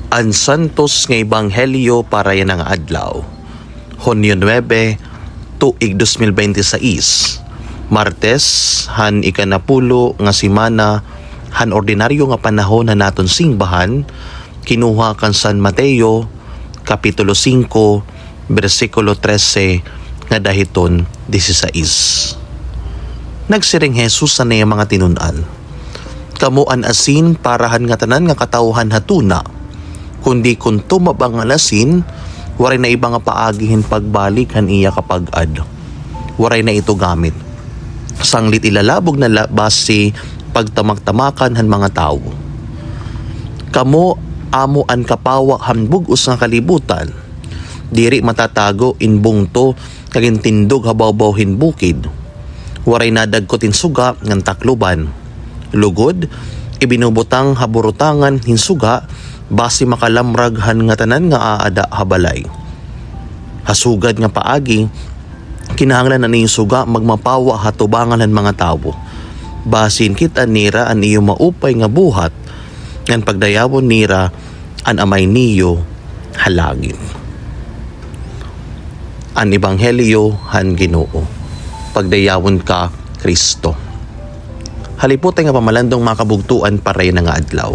Ang santos nga ebanghelyo para yan ang adlaw. Hunyo 9, tuig 2026. Martes, han ikanapulo nga simana, han ordinaryo nga panahon na naton singbahan, kinuha kan San Mateo, Kapitulo 5, versikulo 13, nga dahiton 16. Nagsiring Jesus sa niya mga tinunan. Kamuan asin parahan nga tanan nga katawhan hatuna, kundi kung tumabang nga asin, waray na iba nga paagihin pagbalik han iya kapag ad. Waray na ito gamit. Sanglit ilalabog na basi pagtamag-tamakan han mga tao. Kamo amo an kapawa hanbugos nga kalibutan. Diri matatago in bungto kagintindog habaw-baw hinbukid. Waray na dagkotin suga ngan takluban. Lugod, ibinubutang haburutangan hinsuga basi makalamraghan nga tanan nga aada habalay. Hasugad nga paagi, kinahanglan na niyo suga magmapawa hatubangan ng mga tao. Basin kita nira an iyo maupay nga buhat, ngan pagdayawon nira an amay niyo halagin. An ebanghelyo han Ginoo. Pagdayawon ka Kristo. Halipot nga pamalandong makabugtuan paray na nga adlaw.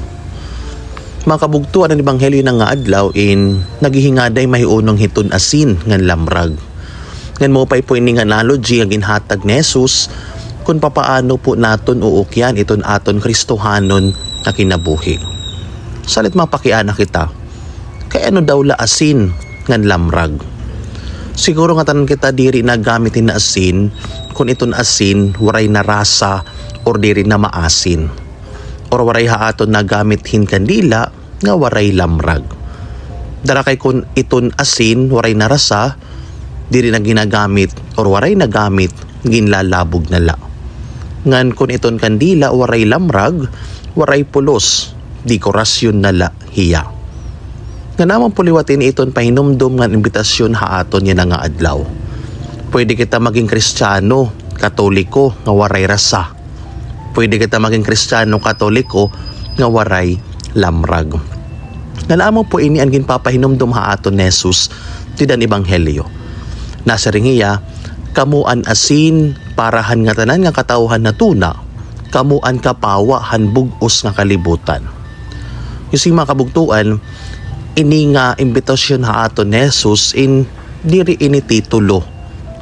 Makabugtuan ang ebanghelyo na nga adlaw in naghihingaday mahiunong hiton asin ngan lamrag. Ngan mo pa'y po ining analogy ang ginhatag ni Jesus kung papaano po naton uukyan iton aton Kristohanon na kinabuhi. Salit mapakiana kita, kaya ano daw la asin ngan lamrag? Siguro nga tanan kita diri na gamitin na asin kung iton asin waray na rasa or diri na maasin. Or waray haaton na gamit hin kandila nga waray lamrag. Dara kay kung iton asin waray na rasa, diri na ginagamit or waray na gamit ginlalabog na la. Ngan kung iton kandila waray lamrag, waray pulos, dekorasyon na la hiya. Nga naman puliwatin iton pahinumdum nga imbitasyon haaton yan nga adlaw. Pwede kita maging Kristiyano, Katoliko nga waray rasa. Pwede kita maging Kristiyano, Katoliko nga waray lamrag. Nalaman po ini ang ginpapahinumdum haaton ni Jesus tidan ebanghelyo. Nasa ringiya, kamuan asin parahan nga tanan nga katawhan na tuna, kamuan kapawa han bugos nga kalibutan. Yung mga kabugtuan, ini nga imbitasyon haaton ni Jesus in diri ini titulo,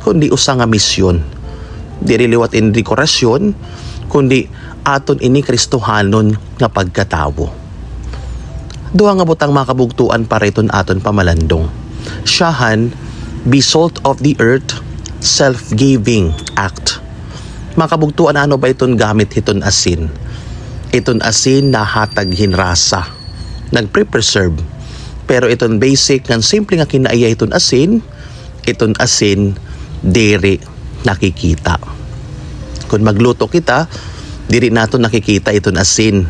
kundi usa nga misyon. Diri liwat in dekorasyon, kundi aton ini Kristohanon nga pagkatawo. Duha nga butang makabugtuan para iton aton pamalandong. Siyahan, be salt of the earth, self-giving act. Makabugtuan ano ba iton gamit hiton asin? Iton asin na hatag hinrasa, nagpre-preserve. Pero iton basic ng simple nga kinaaya iton asin diri nakikita. Kung magluto kita, diri nato nakikita iton asin.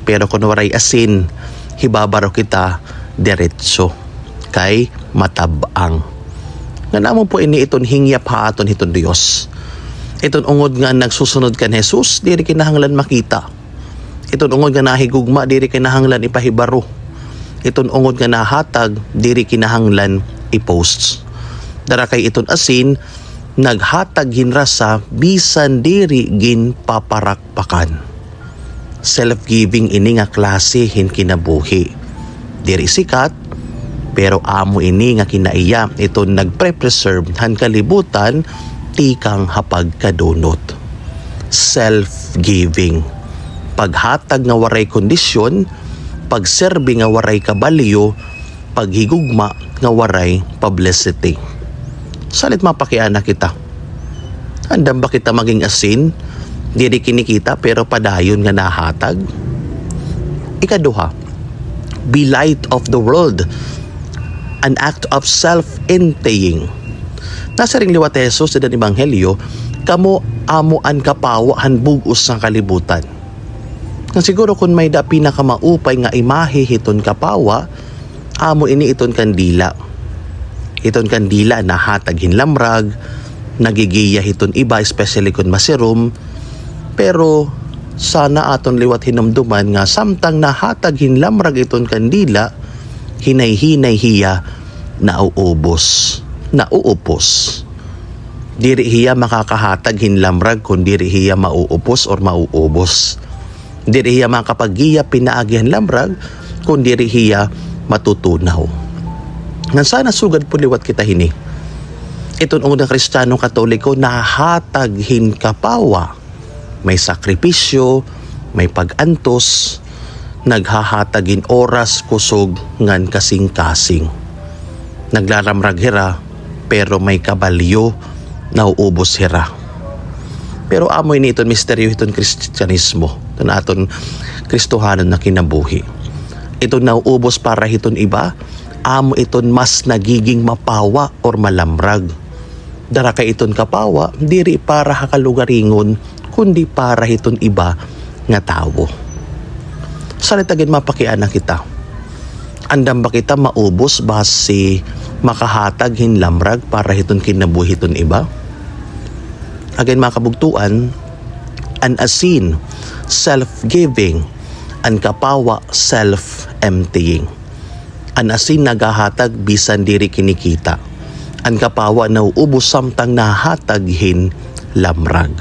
Pero kung waray asin, hibabaro kita diretso kay matabang. Nga namon po ini iton hingyap haaton hiton Dios. Iton ungod nga nagsusunod kan Jesus, diri kinahanglan makita. Iton ungod nga nahigugma, diri kinahanglan ipahibaro. Iton ungod nga nahatag, diri kinahanglan i-posts. Dara kay iton asin, naghatag hinrasa bisan diri gin paparakpakan. Self-giving ini nga klase hin kinabuhi. Diri sikat, pero amo ini nga kinaiya iton nagpre-preserve han kalibutan tikang hapag kadunot. Self-giving. Paghatag nga waray kondisyon, pagserbi nga waray kabalyo, paghigugma nga waray publicity. Salit mapakiana kita. Andam ba kita maging asin? Diri kinikita pero padayon nga nahatag? Ikaduha, be light of the world. An act of self-emptying. Nasa ring liwat Jesus sa ebanghelyo, kamo amo an kapawa han bugos ng kalibutan. Kung siguro kung may da pinakamaupay nga imahe hiton kapawa, amo ini iton kandila. Iton kandila na hatag hinlamrag, nagigiya hiton iba especially kung masirum. Pero sana aton liwat hinumduman nga samtang nahatag hinlamrag iton kandila, hinay-hinay hiya nauubos. Diri hiya makakahatag hinlamrag kung diri hiya mauupos or mauubos. Diri hiya makapaghiya pinaagihan lamrag kung diri hiya matutunaw. Ngan sana sugad po liwat kita hini. Itong unang Kristiyanong Katoliko nahatag hin kapawa. May sakripisyo, may pag-antos, naghahatagin oras kusog ngan kasing-kasing. Naglaramrag hira pero may kabalyo nauubos hira. Pero amoy ni iton misteryo iton Kristyanismo. Ito na aton Kristohanon na kinabuhi. Ito nauubos para hiton iba, amo iton mas nagiging mapawa or malamrag. Dara kay iton kapawa, diri para hakalugaringon, kundi para hiton iba nga tawo. Salitagin mapakiana kita. Andam ba kita maubos base makahatag hinlamrag para hiton kinabuhi hiton iba? Again mga kabugtuan, an asin, self-giving, an kapawa, self-emptying. An asin nagahatag bisan diri kinikita. An kapawa nauubos samtang nahatag hin lamrag.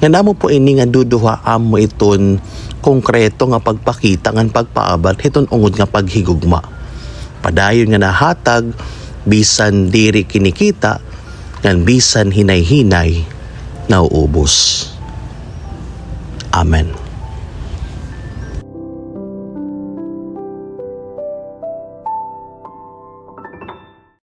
Nga namo po ini nga duduha amo iton konkreto nga pagpakita ngan pagpaabot hiton ungod nga paghigugma. Padayon nga nahatag bisan diri kinikita ngan bisan hinay-hinay nauubos. Amen.